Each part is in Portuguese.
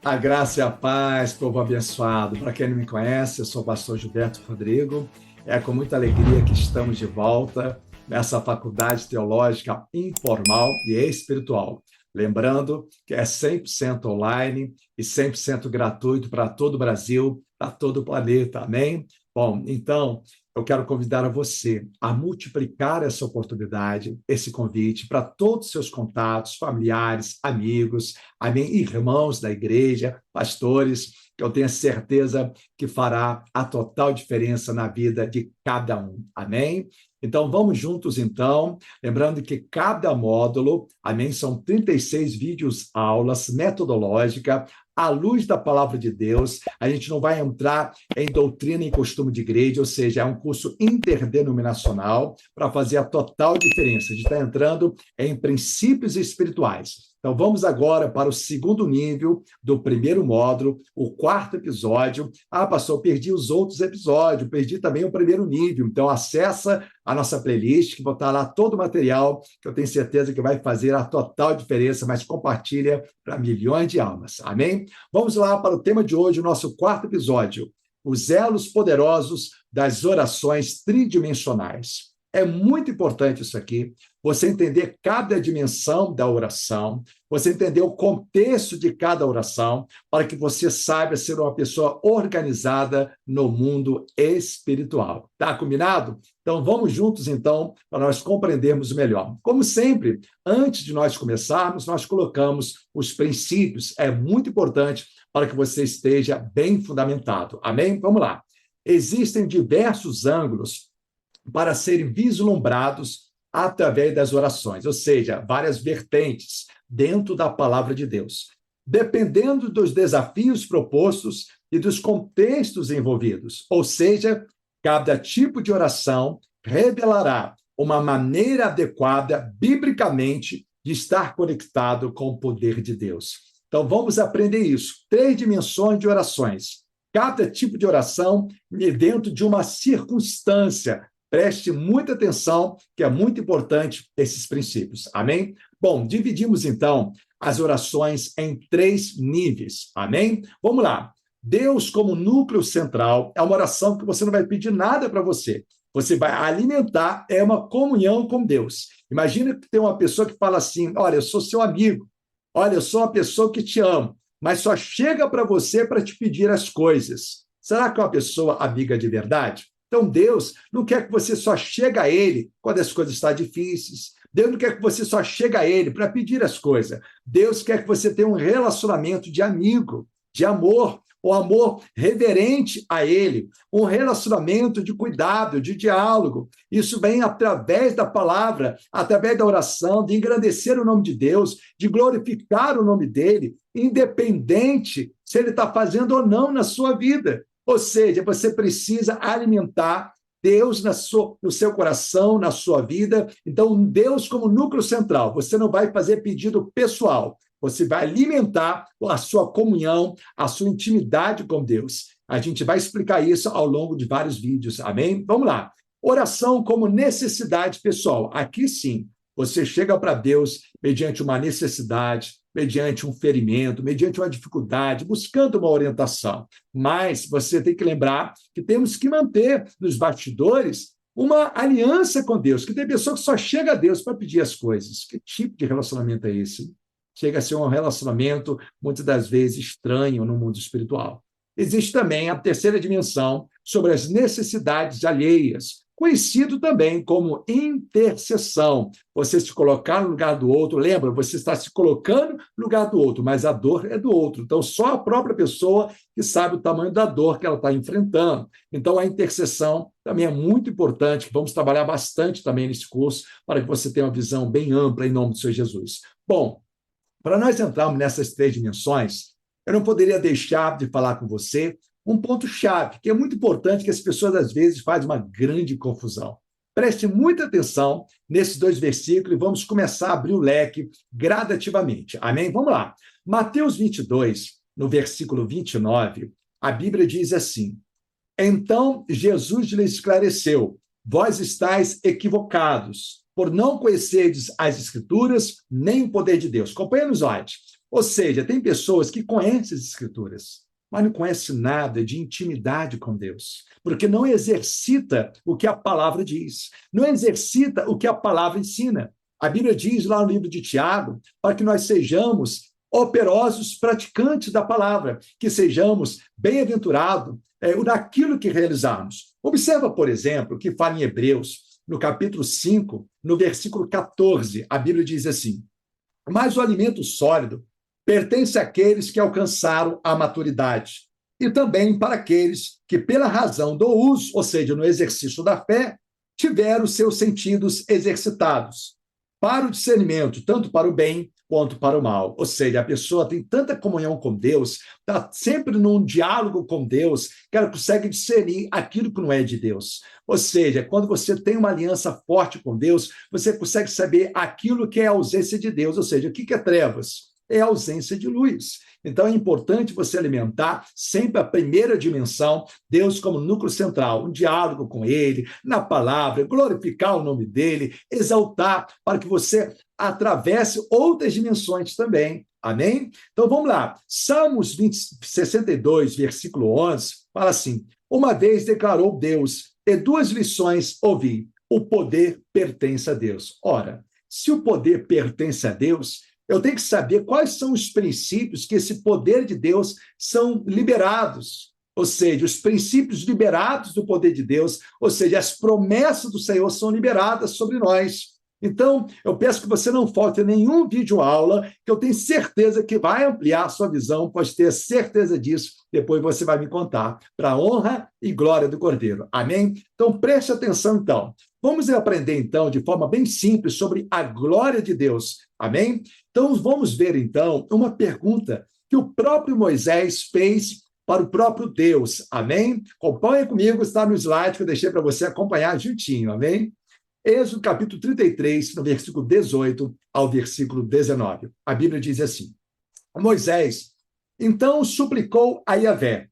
A graça e a paz, povo abençoado. Para quem não me conhece, eu sou o pastor Gilberto Rodrigo. É com muita alegria que estamos de volta nessa faculdade teológica informal e espiritual. Lembrando que é 100% online e 100% gratuito para todo o Brasil, para todo o planeta. Amém? Bom, então, eu quero convidar a você a multiplicar essa oportunidade, esse convite para todos os seus contatos, familiares, amigos, amém, irmãos da igreja, pastores, que eu tenho certeza que fará a total diferença na vida de cada um. Amém? Então, vamos juntos, então. Lembrando que cada módulo, amém, são 36 vídeos, aulas metodológica, à luz da palavra de Deus. A gente não vai entrar em doutrina e costume de igreja, ou seja, é um curso interdenominacional para fazer a total diferença. A gente está entrando em princípios espirituais. Então, vamos agora para o segundo nível do primeiro módulo, o quarto episódio. Ah, pastor, perdi os outros episódios, perdi também o primeiro nível. Então, acessa a nossa playlist, que vou botar lá todo o material, que eu tenho certeza que vai fazer a total diferença, mas compartilha para milhões de almas. Amém? Vamos lá para o tema de hoje, o nosso quarto episódio, os elos poderosos das orações tridimensionais. É muito importante isso aqui, você entender cada dimensão da oração, você entender o contexto de cada oração, para que você saiba ser uma pessoa organizada no mundo espiritual. Tá combinado? Então, vamos juntos, então, para nós compreendermos melhor. Como sempre, antes de nós começarmos, nós colocamos os princípios. É muito importante para que você esteja bem fundamentado. Amém? Vamos lá. Existem diversos ângulos para serem vislumbrados através das orações, ou seja, várias vertentes dentro da palavra de Deus. Dependendo dos desafios propostos e dos contextos envolvidos, ou seja, cada tipo de oração revelará uma maneira adequada, biblicamente, de estar conectado com o poder de Deus. Então, vamos aprender isso. 3 dimensões de orações. Cada tipo de oração dentro de uma circunstância. Preste muita atenção, que é muito importante esses princípios. Amém? Bom, dividimos, então, as orações em 3 níveis. Amém? Vamos lá. Deus como núcleo central é uma oração que você não vai pedir nada para você. Você vai alimentar, é uma comunhão com Deus. Imagina que tem uma pessoa que fala assim, olha, eu sou seu amigo, olha, eu sou uma pessoa que te amo, mas só chega para você para te pedir as coisas. Será que é uma pessoa amiga de verdade? Então, Deus não quer que você só chegue a Ele quando as coisas estão difíceis. Deus não quer que você só chegue a Ele para pedir as coisas. Deus quer que você tenha um relacionamento de amigo, de amor, um amor reverente a Ele, um relacionamento de cuidado, de diálogo. Isso vem através da palavra, através da oração, de engrandecer o nome de Deus, de glorificar o nome dEle, independente se Ele está fazendo ou não na sua vida. Ou seja, você precisa alimentar Deus no seu coração, na sua vida. Então, Deus como núcleo central. Você não vai fazer pedido pessoal. Você vai alimentar a sua comunhão, a sua intimidade com Deus. A gente vai explicar isso ao longo de vários vídeos. Amém? Vamos lá. Oração como necessidade pessoal. Aqui sim, você chega para Deus mediante uma necessidade, mediante um ferimento, mediante uma dificuldade, buscando uma orientação. Mas você tem que lembrar que temos que manter nos bastidores uma aliança com Deus, que tem pessoa que só chega a Deus para pedir as coisas. Que tipo de relacionamento é esse? Chega a ser um relacionamento, muitas das vezes, estranho no mundo espiritual. Existe também a terceira dimensão sobre as necessidades alheias, conhecido também como intercessão. Você se colocar no lugar do outro, lembra, você está se colocando no lugar do outro, mas a dor é do outro. Então, só a própria pessoa que sabe o tamanho da dor que ela está enfrentando. Então, a intercessão também é muito importante, vamos trabalhar bastante também nesse curso, para que você tenha uma visão bem ampla em nome do Senhor Jesus. Bom, para nós entrarmos nessas 3 dimensões, eu não poderia deixar de falar com você um ponto-chave, que é muito importante, que as pessoas, às vezes, fazem uma grande confusão. Preste muita atenção nesses 2 versículos e vamos começar a abrir o leque gradativamente. Amém? Vamos lá. Mateus 22, no versículo 29, a Bíblia diz assim, então Jesus lhes esclareceu, vós estáis equivocados, por não conhecerdes as Escrituras, nem o poder de Deus. Acompanhe no slide. Ou seja, tem pessoas que conhecem as Escrituras, mas não conhecem nada de intimidade com Deus, porque não exercita o que a palavra diz, não exercita o que a palavra ensina. A Bíblia diz lá no livro de Tiago, para que nós sejamos operosos praticantes da palavra, que sejamos bem-aventurados naquilo que realizarmos. Observa, por exemplo, que fala em Hebreus, no capítulo 5, no versículo 14, a Bíblia diz assim: mas o alimento sólido pertence àqueles que alcançaram a maturidade, e também para aqueles que, pela razão do uso, ou seja, no exercício da fé, tiveram seus sentidos exercitados para o discernimento, tanto para o bem quanto para o mal. Ou seja, a pessoa tem tanta comunhão com Deus, está sempre num diálogo com Deus, que ela consegue discernir aquilo que não é de Deus. Ou seja, quando você tem uma aliança forte com Deus, você consegue saber aquilo que é a ausência de Deus. Ou seja, o que é trevas? É a ausência de luz. Então, é importante você alimentar sempre a primeira dimensão, Deus como núcleo central, um diálogo com Ele, na palavra, glorificar o nome dEle, exaltar, para que você atravesse outras dimensões também. Amém? Então, vamos lá. Salmos 62, versículo 11, fala assim: uma vez declarou Deus, e duas lições ouvi: o poder pertence a Deus. Ora, se o poder pertence a Deus, eu tenho que saber quais são os princípios que esse poder de Deus são liberados. Ou seja, os princípios liberados do poder de Deus, ou seja, as promessas do Senhor são liberadas sobre nós. Então, eu peço que você não falte nenhum vídeo aula, que eu tenho certeza que vai ampliar a sua visão, pode ter certeza disso, depois você vai me contar, para a honra e glória do Cordeiro. Amém? Então, preste atenção, então. Vamos aprender, então, de forma bem simples, sobre a glória de Deus. Amém? Então, vamos ver, então, uma pergunta que o próprio Moisés fez para o próprio Deus. Amém? Acompanhe comigo, está no slide que eu deixei para você acompanhar juntinho. Amém? Êxodo capítulo 33, no versículo 18 ao versículo 19. A Bíblia diz assim: Moisés, então suplicou a Yahvé: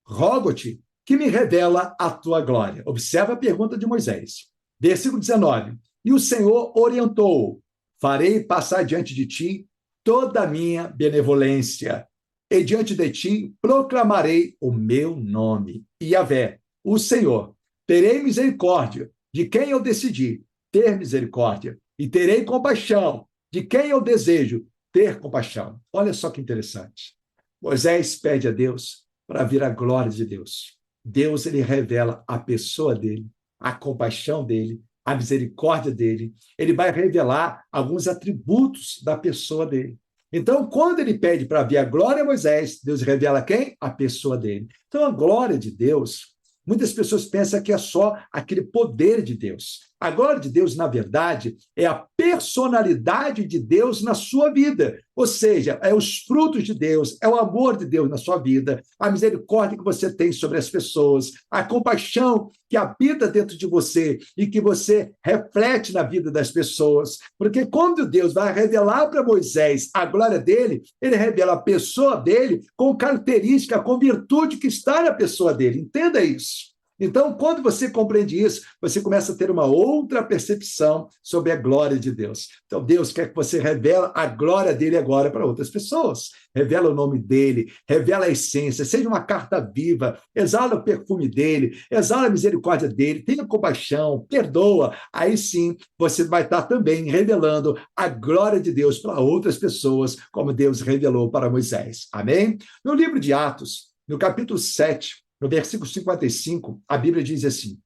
rogo-te que me revela a tua glória. Observa a pergunta de Moisés. Versículo 19. E o Senhor orientou: farei passar diante de ti toda a minha benevolência, e diante de ti proclamarei o meu nome. Yahvé, o Senhor, terei misericórdia de quem eu decidi ter misericórdia, e terei compaixão de quem eu desejo ter compaixão. Olha só que interessante. Moisés pede a Deus para vir a glória de Deus. Deus, ele revela a pessoa dele, a compaixão dele, a misericórdia dele. Ele vai revelar alguns atributos da pessoa dele. Então, quando ele pede para vir a glória a Moisés, Deus revela quem? A pessoa dele. Então, a glória de Deus, muitas pessoas pensam que é só aquele poder de Deus. A glória de Deus, na verdade, é a personalidade de Deus na sua vida. Ou seja, é os frutos de Deus, é o amor de Deus na sua vida, a misericórdia que você tem sobre as pessoas, a compaixão que habita dentro de você e que você reflete na vida das pessoas. Porque quando Deus vai revelar para Moisés a glória dele, ele revela a pessoa dele com característica, com virtude que está na pessoa dele. Entenda isso. Então, quando você compreende isso, você começa a ter uma outra percepção sobre a glória de Deus. Então, Deus quer que você revele a glória dele agora para outras pessoas. Revela o nome dele, revela a essência, seja uma carta viva, exala o perfume dele, exala a misericórdia dele, tenha compaixão, perdoa. Aí sim, você vai estar também revelando a glória de Deus para outras pessoas, como Deus revelou para Moisés. Amém? No livro de Atos, no capítulo 7, no versículo 55, a Bíblia diz assim: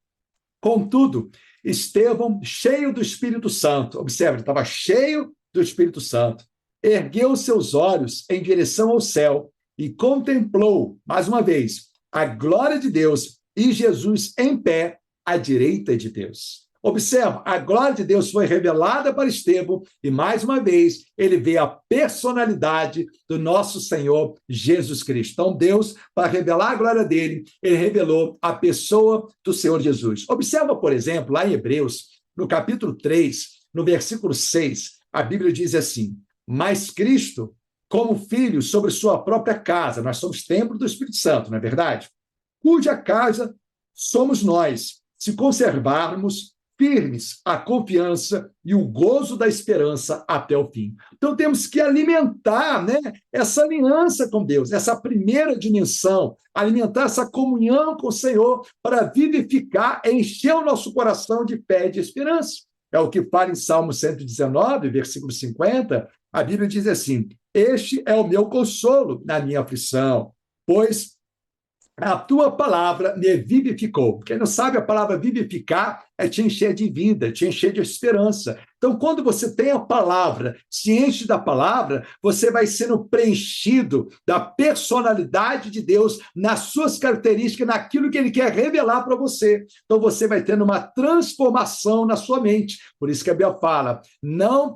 contudo, Estevão, cheio do Espírito Santo, observa, ele estava cheio do Espírito Santo, ergueu seus olhos em direção ao céu e contemplou, mais uma vez, a glória de Deus e Jesus em pé à direita de Deus. Observa, a glória de Deus foi revelada para Estevão e, mais uma vez, ele vê a personalidade do nosso Senhor Jesus Cristo. Então, Deus, para revelar a glória dele, ele revelou a pessoa do Senhor Jesus. Observa, por exemplo, lá em Hebreus, no capítulo 3, no versículo 6, a Bíblia diz assim: mas Cristo, como filho sobre sua própria casa, nós somos templo do Espírito Santo, não é verdade? Cuja casa somos nós, se conservarmos firmes a confiança e o gozo da esperança até o fim. Então temos que alimentar, né, essa aliança com Deus, essa primeira dimensão, alimentar essa comunhão com o Senhor para vivificar, encher o nosso coração de fé e de esperança. É o que fala em Salmo 119, versículo 50, a Bíblia diz assim: este é o meu consolo na minha aflição, pois a tua palavra me vivificou. Quem não sabe, a palavra vivificar é te encher de vida, te encher de esperança. Então, quando você tem a palavra, se enche da palavra, você vai sendo preenchido da personalidade de Deus, nas suas características, naquilo que Ele quer revelar para você. Então, você vai tendo uma transformação na sua mente. Por isso que a Bíblia fala, não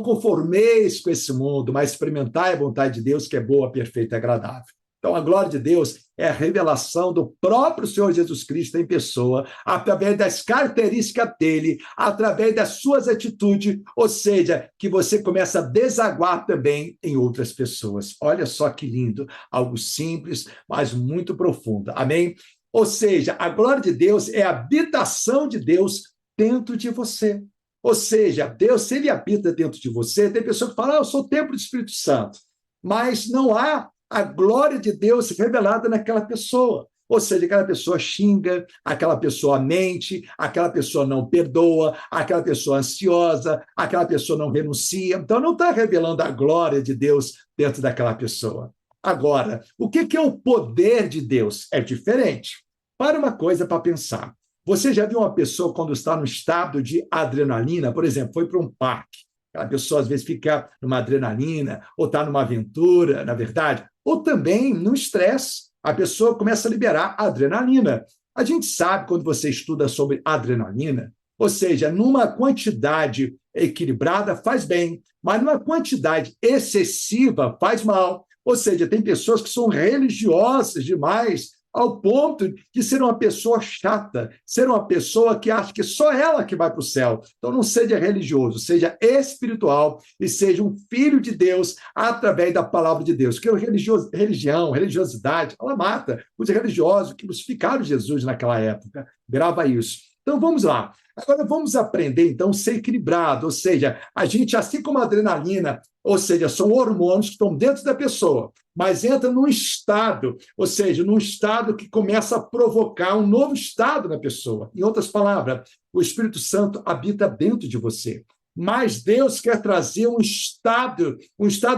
conformeis com esse mundo, mas experimentai a vontade de Deus, que é boa, perfeita e agradável. Então, a glória de Deus é a revelação do próprio Senhor Jesus Cristo em pessoa, através das características dele, através das suas atitudes, ou seja, que você começa a desaguar também em outras pessoas. Olha só que lindo, algo simples, mas muito profundo. Amém? Ou seja, a glória de Deus é a habitação de Deus dentro de você. Ou seja, Deus, se ele habita dentro de você, tem pessoa que fala, eu sou o templo do Espírito Santo, mas não há a glória de Deus revelada naquela pessoa. Ou seja, aquela pessoa xinga, aquela pessoa mente, aquela pessoa não perdoa, aquela pessoa ansiosa, aquela pessoa não renuncia. Então, não está revelando a glória de Deus dentro daquela pessoa. Agora, o que é o poder de Deus? É diferente. Para uma coisa para pensar. Você já viu uma pessoa quando está no estado de adrenalina, por exemplo, foi para um parque. Aquela pessoa, às vezes, fica numa adrenalina, ou está numa aventura, na verdade, ou também no estresse. A pessoa começa a liberar adrenalina. A gente sabe, quando você estuda sobre adrenalina, ou seja, numa quantidade equilibrada faz bem, mas numa quantidade excessiva faz mal. Ou seja, tem pessoas que são religiosas demais, ao ponto de ser uma pessoa chata, ser uma pessoa que acha que só ela que vai para o céu. Então, não seja religioso, seja espiritual e seja um filho de Deus através da palavra de Deus. Porque religiosidade, ela mata os religiosos que crucificaram Jesus naquela época. Grava isso. Então, vamos lá. Agora, vamos aprender, então, a ser equilibrado, ou seja, a gente, assim como a adrenalina, ou seja, são hormônios que estão dentro da pessoa, mas entra num estado, ou seja, num estado que começa a provocar um novo estado na pessoa. Em outras palavras, o Espírito Santo habita dentro de você. Mas Deus quer trazer um estado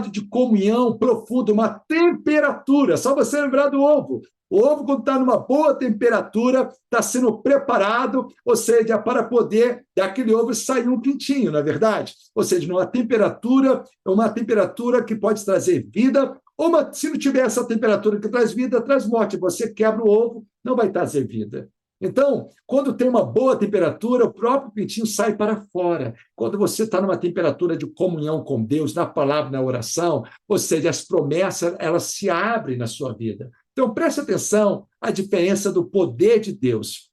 de comunhão profundo, uma temperatura. Só você lembrar do ovo. O ovo, quando está numa boa temperatura, está sendo preparado, ou seja, para poder daquele ovo sair um pintinho, não é verdade? Ou seja, uma temperatura que pode trazer vida, ou se não tiver essa temperatura que traz vida, traz morte. Você quebra o ovo, não vai trazer vida. Então, quando tem uma boa temperatura, o próprio pintinho sai para fora. Quando você está numa temperatura de comunhão com Deus, na palavra, na oração, ou seja, as promessas, elas se abrem na sua vida. Então, preste atenção à diferença do poder de Deus.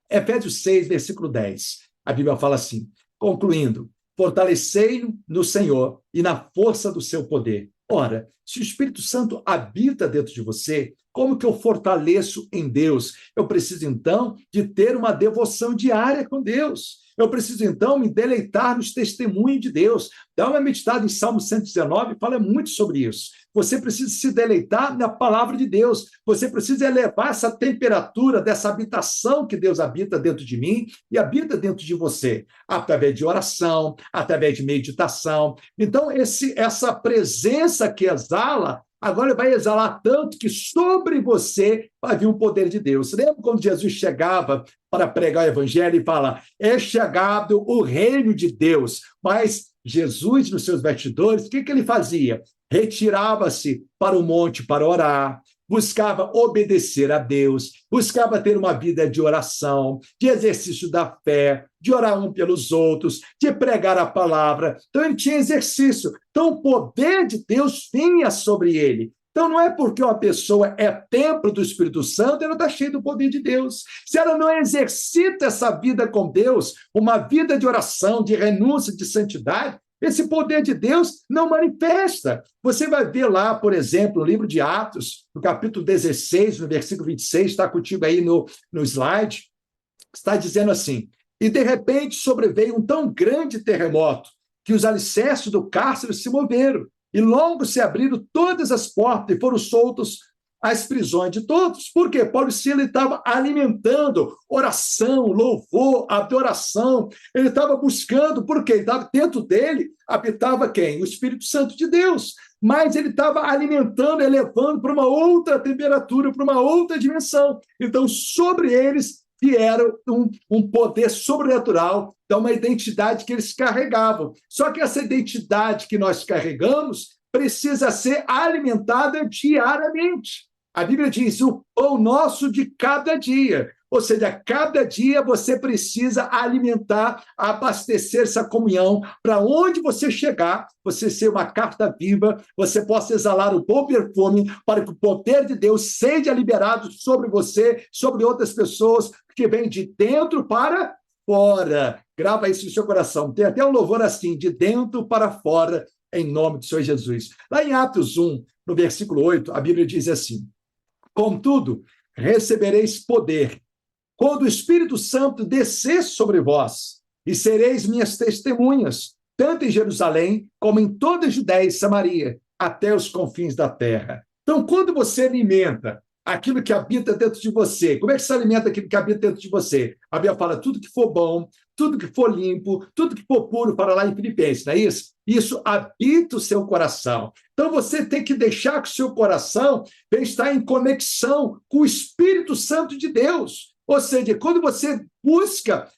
Efésios 6, versículo 10. A Bíblia fala assim, concluindo, fortalecei-no no Senhor e na força do seu poder. Ora, se o Espírito Santo habita dentro de você, como que eu fortaleço em Deus? Eu preciso, então, de ter uma devoção diária com Deus. Eu preciso, então, me deleitar nos testemunhos de Deus. Dá uma meditada em Salmo 119, fala muito sobre isso. Você precisa se deleitar na palavra de Deus. Você precisa elevar essa temperatura dessa habitação que Deus habita dentro de mim e habita dentro de você, através de oração, através de meditação. Então, essa presença que exala, agora vai exalar tanto que sobre você vai vir um poder de Deus. Lembra quando Jesus chegava para pregar o evangelho e fala, é chegado o reino de Deus. Mas Jesus, nos seus bastidores, o que ele fazia? Retirava-se para o monte para orar, buscava obedecer a Deus, buscava ter uma vida de oração, de exercício da fé, de orar um pelos outros, de pregar a palavra. Então, ele tinha exercício. Então, o poder de Deus vinha sobre ele. Então, não é porque uma pessoa é templo do Espírito Santo, ela está cheia do poder de Deus. Se ela não exercita essa vida com Deus, uma vida de oração, de renúncia, de santidade, esse poder de Deus não manifesta. Você vai ver lá, por exemplo, no livro de Atos, no capítulo 16, no versículo 26, está contigo aí no slide, está dizendo assim, E, de repente, sobreveio um tão grande terremoto que os alicerces do cárcere se moveram, e logo se abriram todas as portas e foram soltos as prisões de todos. Por quê? Paulo e Silas estavam alimentando oração, louvor, adoração. Ele estava buscando, porque ele estava dentro dele, habitava quem? O Espírito Santo de Deus. Mas ele estava alimentando, elevando para uma outra temperatura, para uma outra dimensão. Então, sobre eles vieram um poder sobrenatural, então uma identidade que eles carregavam. Só que essa identidade que nós carregamos precisa ser alimentada diariamente. A Bíblia diz, o pão nosso de cada dia. Ou seja, cada dia você precisa alimentar, abastecer essa comunhão, para onde você chegar, você ser uma carta viva, você possa exalar o bom perfume, para que o poder de Deus seja liberado sobre você, sobre outras pessoas, que vem de dentro para fora. Grava isso no seu coração. Tem até um louvor assim, de dentro para fora, em nome do Senhor Jesus. Lá em Atos 1, no versículo 8, a Bíblia diz assim, contudo, recebereis poder quando o Espírito Santo descer sobre vós, e sereis minhas testemunhas, tanto em Jerusalém, como em toda a Judéia e Samaria, até os confins da terra. Então, quando você alimenta aquilo que habita dentro de você, como é que se alimenta aquilo que habita dentro de você? A Bíblia fala, tudo que for bom, tudo que for limpo, tudo que for puro, para lá em Filipenses, não é isso? Isso habita o seu coração. Então, você tem que deixar que o seu coração estar em conexão com o Espírito Santo de Deus. Ou seja, quando você busca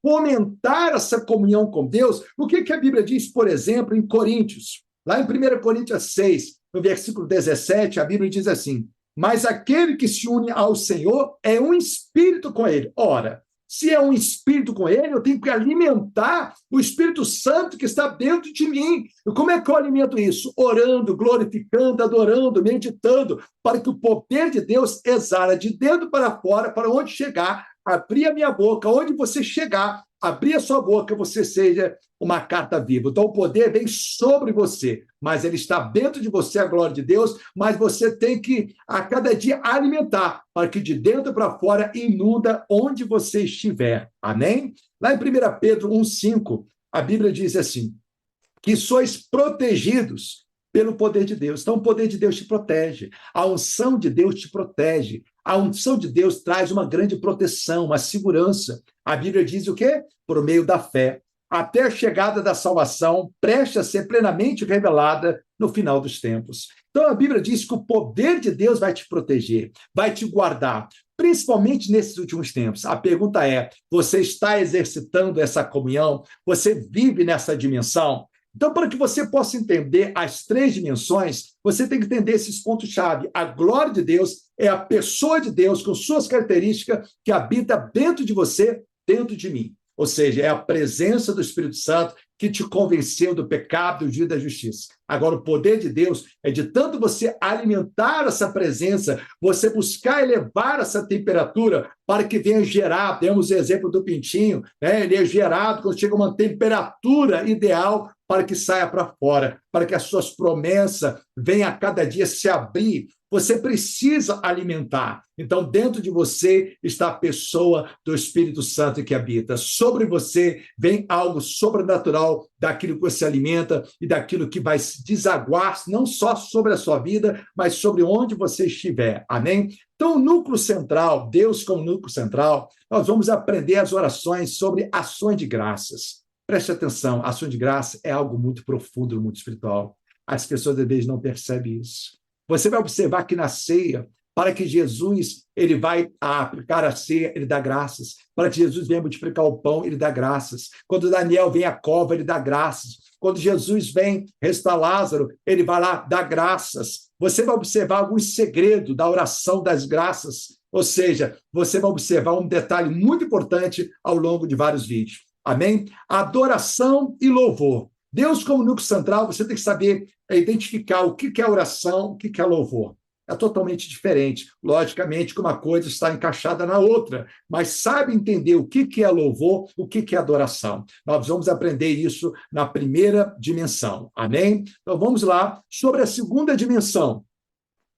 fomentar essa comunhão com Deus, o que a Bíblia diz, por exemplo, em Coríntios? Lá em 1 Coríntios 6, no versículo 17, a Bíblia diz assim, mas aquele que se une ao Senhor é um espírito com ele. Ora, se é um espírito com ele, eu tenho que alimentar o Espírito Santo que está dentro de mim. E como é que eu alimento isso? Orando, glorificando, adorando, meditando, para que o poder de Deus exala de dentro para fora, para onde chegar, abrir a minha boca, onde você chegar, abrir a sua boca, você seja uma carta viva. Então o poder vem sobre você, mas ele está dentro de você, a glória de Deus, mas você tem que, a cada dia, alimentar, para que de dentro para fora inunda onde você estiver. Amém? Lá em 1 Pedro 1,5, a Bíblia diz assim, que sois protegidos pelo poder de Deus. Então, o poder de Deus te protege. A unção de Deus te protege. A unção de Deus traz uma grande proteção, uma segurança. A Bíblia diz o quê? Por meio da fé. Até a chegada da salvação, presta a ser plenamente revelada no final dos tempos. Então, a Bíblia diz que o poder de Deus vai te proteger, vai te guardar, principalmente nesses últimos tempos. A pergunta é, você está exercitando essa comunhão? Você vive nessa dimensão? Então, para que você possa entender as três dimensões, você tem que entender esses pontos-chave. A glória de Deus é a pessoa de Deus com suas características que habita dentro de você, dentro de mim. Ou seja, é a presença do Espírito Santo que te convenceu do pecado, do dia da justiça. Agora, o poder de Deus é de tanto você alimentar essa presença, você buscar elevar essa temperatura para que venha gerar, temos o exemplo do pintinho, né? Ele é gerado quando chega a uma temperatura ideal para que saia para fora, para que as suas promessas venham a cada dia se abrir. Você precisa alimentar. Então, dentro de você está a pessoa do Espírito Santo que habita. Sobre você vem algo sobrenatural daquilo que você alimenta e daquilo que vai se desaguar, não só sobre a sua vida, mas sobre onde você estiver. Amém? Então, o núcleo central, Deus como núcleo central, nós vamos aprender as orações sobre ações de graças. Preste atenção, ação de graça é algo muito profundo no mundo espiritual. As pessoas, às vezes, não percebem isso. Você vai observar que na ceia, para que Jesus ele vai aplicar a ceia, ele dá graças. Para que Jesus venha multiplicar o pão, ele dá graças. Quando Daniel vem à cova, ele dá graças. Quando Jesus vem restaurar Lázaro, ele vai lá dar graças. Você vai observar alguns segredos da oração das graças. Ou seja, você vai observar um detalhe muito importante ao longo de vários vídeos. Amém? Adoração e louvor. Deus como núcleo central, você tem que saber identificar o que é oração, o que é louvor. É totalmente diferente. Logicamente que uma coisa está encaixada na outra, mas sabe entender o que é louvor, o que é adoração. Nós vamos aprender isso na primeira dimensão. Amém? Então vamos lá sobre a segunda dimensão.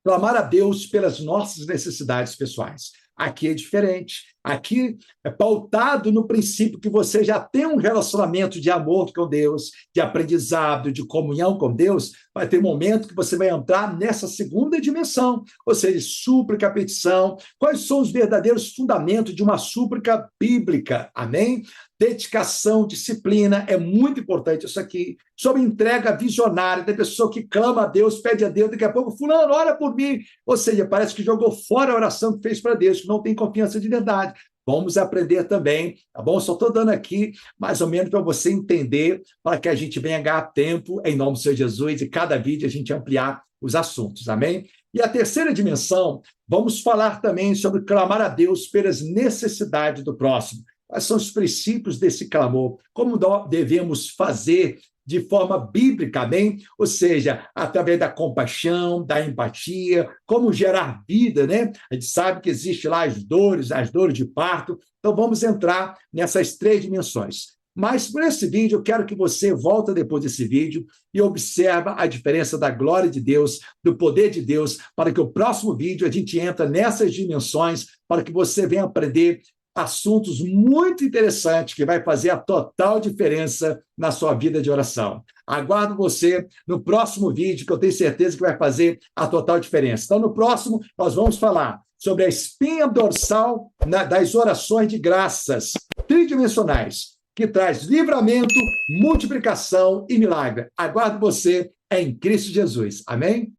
Clamar a Deus pelas nossas necessidades pessoais. Aqui é diferente. Aqui é pautado no princípio que você já tem um relacionamento de amor com Deus, de aprendizado, de comunhão com Deus. Vai ter momento que você vai entrar nessa segunda dimensão, ou seja, súplica, petição. Quais são os verdadeiros fundamentos de uma súplica bíblica? Amém? Dedicação, disciplina, é muito importante isso aqui. Sobre entrega visionária, da pessoa que clama a Deus, pede a Deus, daqui a pouco, fulano, ora por mim. Ou seja, parece que jogou fora a oração que fez para Deus, que não tem confiança de verdade. Vamos aprender também, tá bom? Só estou dando aqui mais ou menos para você entender, para que a gente venha ganhar tempo, em nome do Senhor Jesus, e cada vídeo a gente ampliar os assuntos, amém? E a terceira dimensão, vamos falar também sobre clamar a Deus pelas necessidades do próximo. Quais são os princípios desse clamor? Como devemos fazer de forma bíblica, amém? Ou seja, através da compaixão, da empatia, como gerar vida, né? A gente sabe que existe lá as dores de parto. Então, vamos entrar nessas três dimensões. Mas, por esse vídeo, eu quero que você volte depois desse vídeo e observe a diferença da glória de Deus, do poder de Deus, para que o próximo vídeo a gente entre nessas dimensões, para que você venha aprender assuntos muito interessantes que vai fazer a total diferença na sua vida de oração. Aguardo você no próximo vídeo, que eu tenho certeza que vai fazer a total diferença. Então, no próximo, nós vamos falar sobre a espinha dorsal das orações de graças tridimensionais, que traz livramento, multiplicação e milagre. Aguardo você em Cristo Jesus. Amém?